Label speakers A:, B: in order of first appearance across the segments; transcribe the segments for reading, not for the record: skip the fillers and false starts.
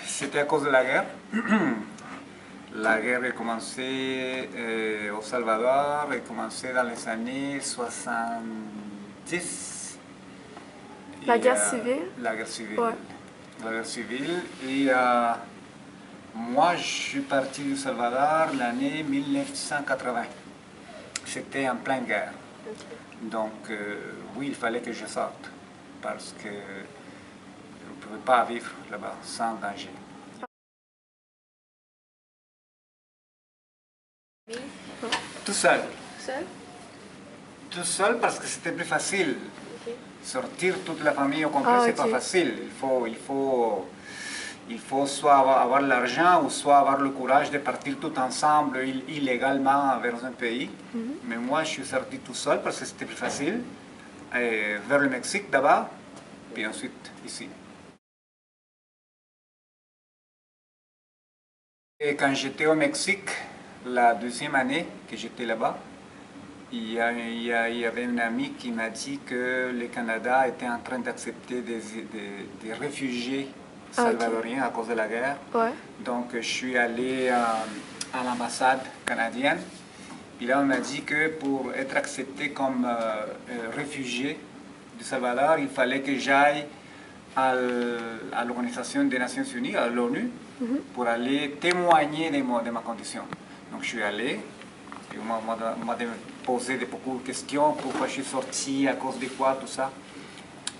A: C'était à cause de la guerre. La guerre a commencé au Salvador, a commencé dans les années 70.
B: La guerre civile?
A: La guerre civile.
B: Ouais.
A: La guerre civile. Et moi, je suis parti du Salvador l'année 1980. C'était en pleine guerre.
B: Okay.
A: Donc, oui, il fallait que je sorte parce que je ne pouvais pas vivre là-bas sans danger. Tout seul.
B: Seul?
A: Tout seul parce que c'était plus facile.
B: Okay.
A: Sortir toute la famille au complet, c'est
B: ok.
A: pas facile. Il faut soit avoir l'argent ou soit avoir le courage de partir tout ensemble illégalement vers un pays. Mais moi, je suis sorti tout seul parce que c'était plus facile. Et vers le Mexique d'abord, puis ensuite ici. Et quand j'étais au Mexique, la deuxième année que j'étais là-bas, il y avait une amie qui m'a dit que le Canada était en train d'accepter des réfugiés salvadoriens à cause de la guerre.
B: Ouais.
A: Donc je suis allé à l'ambassade canadienne. Et là on m'a dit que pour être accepté comme réfugié du Salvador, il fallait que j'aille à l'Organisation des Nations Unies, à l'ONU, pour aller témoigner de ma condition. Donc je suis allé, et on m'a posé beaucoup de questions, pourquoi je suis sorti, à cause de quoi, tout ça.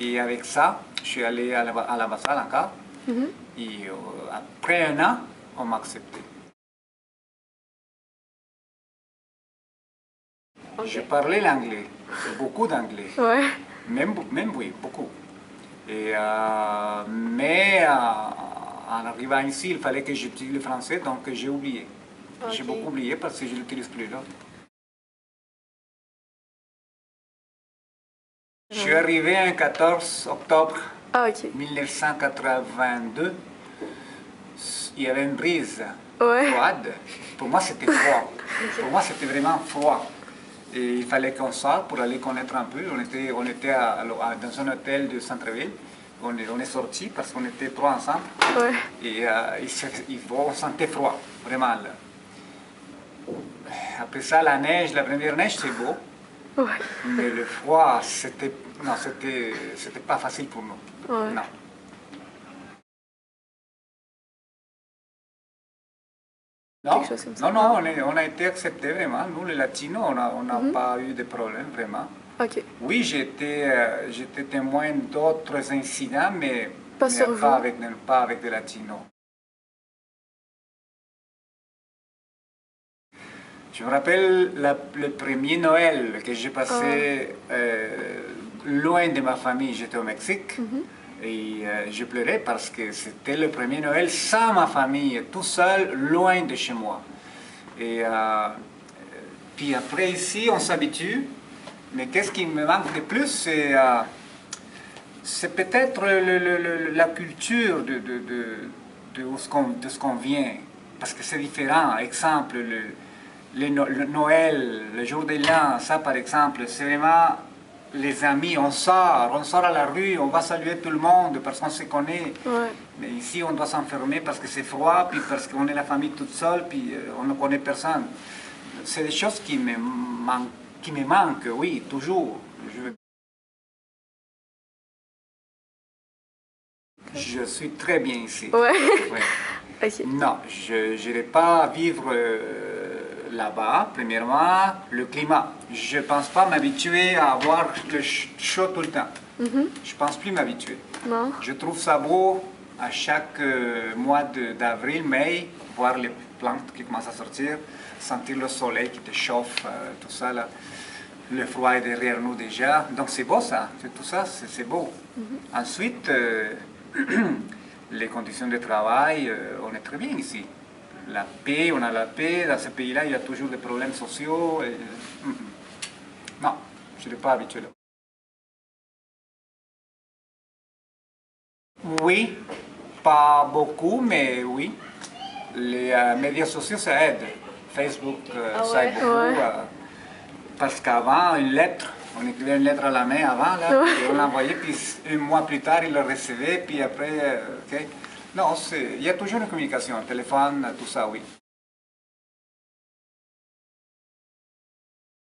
A: Et avec ça, je suis allé à l'ambassade encore, et après un an, on m'a accepté. Okay. Je parlais l'anglais, beaucoup d'anglais,
B: Ouais.
A: même oui, beaucoup. Et, mais en arrivant ici, il fallait que j'utilise le français, donc j'ai oublié. Okay. J'ai beaucoup oublié parce que je ne l'utilise plus là. Je suis arrivé le 14 octobre 1982. Il y avait une brise froide. Pour moi, c'était froid. Pour moi, c'était vraiment froid. Et il fallait qu'on sorte pour aller connaître un peu. On était dans un hôtel de centre-ville. On est sortis parce qu'on était trois ensemble.
B: Ouais.
A: Et on sentait froid, vraiment. Là. Après ça, la première neige, c'est beau.
B: Ouais.
A: Mais le froid, c'était pas facile pour nous.
B: Ouais.
A: Non. Non, non, on a été acceptés vraiment. Nous, les Latinos, on n'a pas eu de problème, vraiment.
B: Okay.
A: Oui, j'étais témoin d'autres incidents, mais pas avec des Latinos. Je me rappelle le premier Noël que j'ai passé loin de ma famille. J'étais au Mexique et je pleurais parce que c'était le premier Noël sans ma famille, tout seul, loin de chez moi. Et puis après ici, on s'habitue. Mais qu'est-ce qui me manque de plus, c'est peut-être la culture de ce qu'on vient. Parce que c'est différent. Exemple, le Noël, le jour de l'an, ça par exemple, c'est vraiment les amis, on sort à la rue, on va saluer tout le monde parce qu'on se connaît.
B: Ouais.
A: Mais ici, on doit s'enfermer parce que c'est froid, puis parce qu'on est la famille toute seule, puis on ne connaît personne. C'est des choses qui me manquent, oui, toujours. Je suis très bien ici.
B: Ouais.
A: Ouais.
B: Okay.
A: Non, je n'irai pas vivre là-bas. Premièrement, le climat. Je ne pense pas m'habituer à avoir le chaud tout le temps. Je ne pense plus m'habituer.
B: Non.
A: Je trouve ça beau à chaque mois d'avril, mai, voir les plantes qui commencent à sortir, sentir le soleil qui te chauffe, tout ça là. Le froid est derrière nous déjà. Donc c'est beau ça, tout ça, c'est beau. Ensuite, les conditions de travail, on est très bien ici. La paix, on a la paix. Dans ce pays-là, il y a toujours des problèmes sociaux. Et... Non, je ne suis pas habitué là. Oui, pas beaucoup, mais oui. Les médias sociaux, ça aide. Facebook, ça aide beaucoup. Parce qu'avant, une lettre, on écrivait une lettre à la main avant, là, et on l'envoyait, puis un mois plus tard, il le recevait, puis après, Non, il y a toujours une communication, téléphone, tout ça, oui.